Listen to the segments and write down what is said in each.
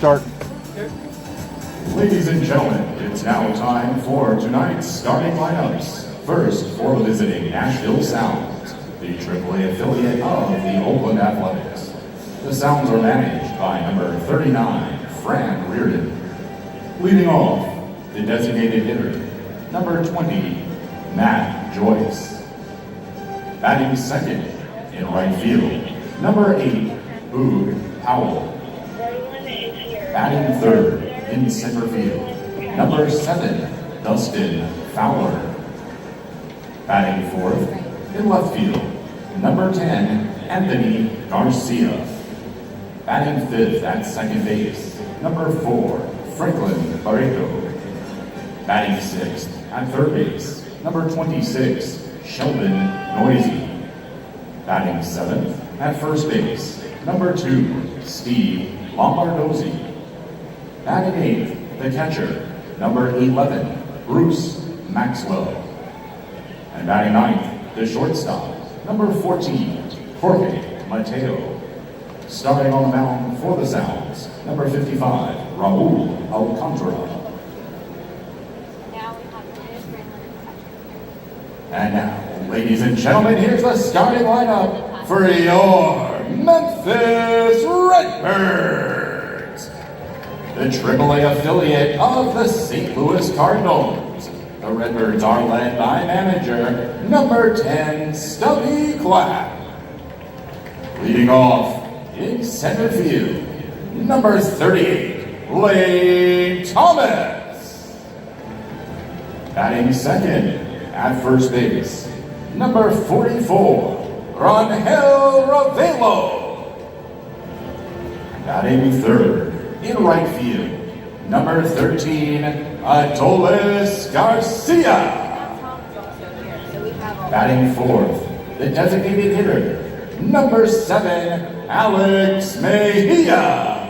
start. Ladies and gentlemen, it's now time for tonight's starting lineups. First, for visiting Nashville Sounds, the AAA affiliate of the Oakland Athletics. The Sounds are managed by number 39, Fran Reardon. Leading off, the designated hitter, number 20, Matt Joyce. Batting second in right field, number 8, Boog Powell. Batting third in center field, number 7, Dustin Fowler. Batting fourth in left field, number 10, Anthony Garcia. Batting fifth at second base, number 4, Franklin Barreto. Batting sixth at third base, number 26, Sheldon Noisy. Batting seventh at first base, number 2, Steve Lombardozzi. Batting eighth, the catcher, number 11, Bruce Maxwell. And batting ninth, the shortstop, number 14, Jorge Mateo. Starting on the mound for the Sounds, number 55, Raul Alcantara. And now, ladies and gentlemen, here's the starting lineup for your Memphis Redbirds, the AAA affiliate of the St. Louis Cardinals. The Redbirds are led by manager number 10, Stubby Clapp. Leading off in center field, number 38, Lane Thomas. Batting second at first base, number 44, Rangel Ravelo. Batting third in right field, number 13, Adolis Garcia. Batting fourth, the designated hitter, number 7, Alex Mejia.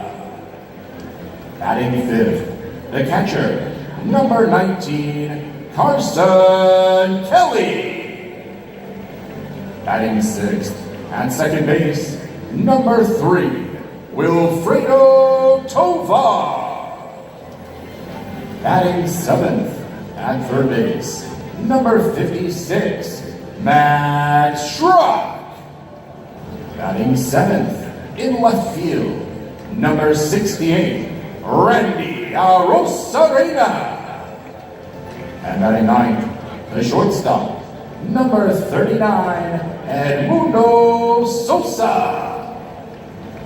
Batting fifth, the catcher, number 19, Carson Kelly. Batting sixth, at second base, number 3, Wilfredo Tovar. Batting seventh, at third base, number 56, Matt Schrock. Batting seventh, in left field, number 68, Randy Arozarena. And batting ninth, the shortstop, number 39, Edmundo Sosa.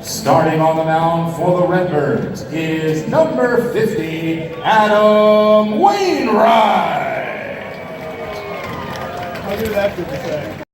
Starting on the mound for the Redbirds is number 50, Adam Wainwright. I'll do that for the second.